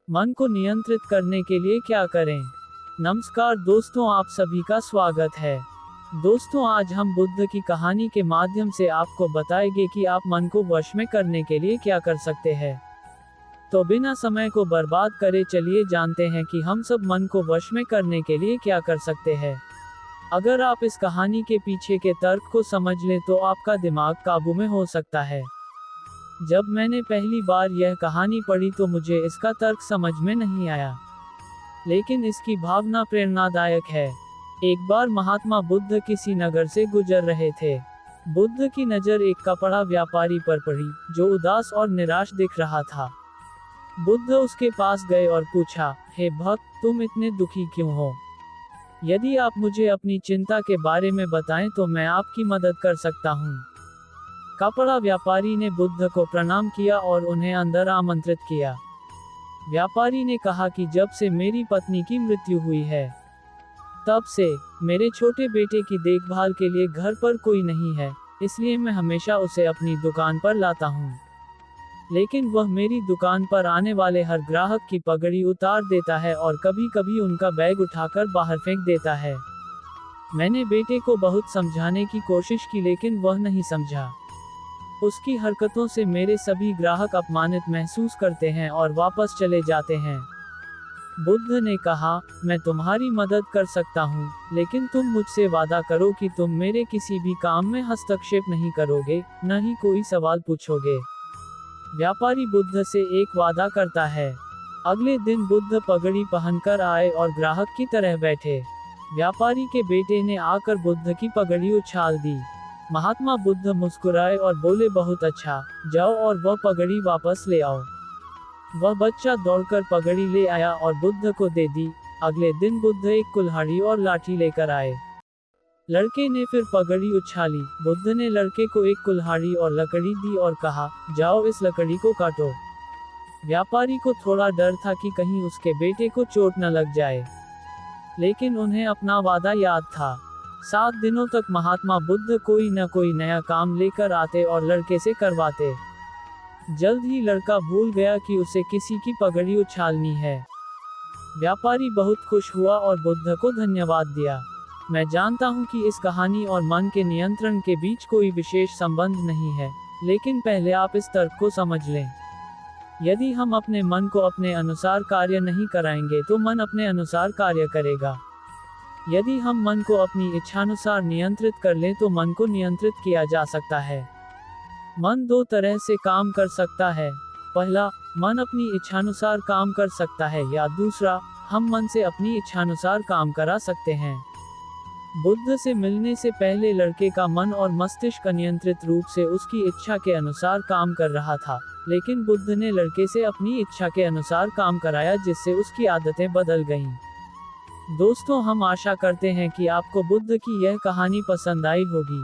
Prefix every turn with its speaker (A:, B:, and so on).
A: मन को नियंत्रित करने के लिए क्या करें? नमस्कार दोस्तों, आप सभी का स्वागत है। दोस्तों, आज हम बुद्ध की कहानी के माध्यम से आपको बताएंगे कि आप मन को वश में करने के लिए क्या कर सकते हैं। तो बिना समय को बर्बाद करे चलिए जानते हैं कि हम सब मन को वश में करने के लिए क्या कर सकते हैं। अगर आप इस कहानी के पीछे के तर्क को समझ लें तो आपका दिमाग काबू में हो सकता है। जब मैंने पहली बार यह कहानी पढ़ी तो मुझे इसका तर्क समझ में नहीं आया, लेकिन इसकी भावना प्रेरणादायक है। एक बार महात्मा बुद्ध किसी नगर से गुजर रहे थे। बुद्ध की नज़र एक कपड़ा व्यापारी पर पड़ी, जो उदास और निराश दिख रहा था। बुद्ध उसके पास गए और पूछा, हे भक्त, तुम इतने दुखी क्यों हो? यदि आप मुझे अपनी चिंता के बारे में बताएं तो मैं आपकी मदद कर सकता हूँ। कपड़ा व्यापारी ने बुद्ध को प्रणाम किया और उन्हें अंदर आमंत्रित किया। व्यापारी ने कहा कि जब से मेरी पत्नी की मृत्यु हुई है, तब से मेरे छोटे बेटे की देखभाल के लिए घर पर कोई नहीं है, इसलिए मैं हमेशा उसे अपनी दुकान पर लाता हूँ। लेकिन वह मेरी दुकान पर आने वाले हर ग्राहक की पगड़ी उतार देता है और कभी कभी उनका बैग उठाकर बाहर फेंक देता है। मैंने बेटे को बहुत समझाने की कोशिश की, लेकिन वह नहीं समझा। उसकी हरकतों से मेरे सभी ग्राहक अपमानित महसूस करते हैं और वापस चले जाते हैं। बुद्ध ने कहा, मैं तुम्हारी मदद कर सकता हूँ, लेकिन तुम मुझसे वादा करो कि तुम मेरे किसी भी काम में हस्तक्षेप नहीं करोगे, न ही कोई सवाल पूछोगे। व्यापारी बुद्ध से एक वादा करता है। अगले दिन बुद्ध पगड़ी पहनकर आए और ग्राहक की तरह बैठे। व्यापारी के बेटे ने आकर बुद्ध की पगड़ी उछाल दी। महात्मा बुद्ध मुस्कुराए और बोले, बहुत अच्छा, जाओ और वह पगड़ी वापस ले आओ। वह बच्चा दौड़कर पगड़ी ले आया और बुद्ध को दे दी। अगले दिन बुद्ध एक कुल्हाड़ी और लाठी लेकर आए। लड़के ने फिर पगड़ी उछाली। बुद्ध ने लड़के को एक कुल्हाड़ी और लकड़ी दी और कहा, जाओ इस लकड़ी को काटो। व्यापारी को थोड़ा डर था कि कहीं उसके बेटे को चोट न लग जाए, लेकिन उन्हें अपना वादा याद था। 7 दिनों तक महात्मा बुद्ध कोई न कोई नया काम लेकर आते और लड़के से करवाते। जल्द ही लड़का भूल गया कि उसे किसी की पगड़ी उछालनी है। व्यापारी बहुत खुश हुआ और बुद्ध को धन्यवाद दिया। मैं जानता हूँ कि इस कहानी और मन के नियंत्रण के बीच कोई विशेष संबंध नहीं है, लेकिन पहले आप इस तर्क को समझ लें। यदि हम अपने मन को अपने अनुसार कार्य नहीं कराएंगे तो मन अपने अनुसार कार्य करेगा। यदि हम मन को अपनी इच्छानुसार नियंत्रित कर लें तो मन को नियंत्रित किया जा सकता है। मन 2 तरह से काम कर सकता है। पहला, मन अपनी इच्छानुसार काम कर सकता है, या दूसरा, हम मन से अपनी इच्छानुसार काम करा सकते हैं। बुद्ध से मिलने से पहले लड़के का मन और मस्तिष्क नियंत्रित रूप से उसकी इच्छा के अनुसार काम कर रहा था, लेकिन बुद्ध ने लड़के से अपनी इच्छा के अनुसार काम कराया, जिससे उसकी आदतें बदल गईं। दोस्तों, हम आशा करते हैं कि आपको बुद्ध की यह कहानी पसंद आई होगी।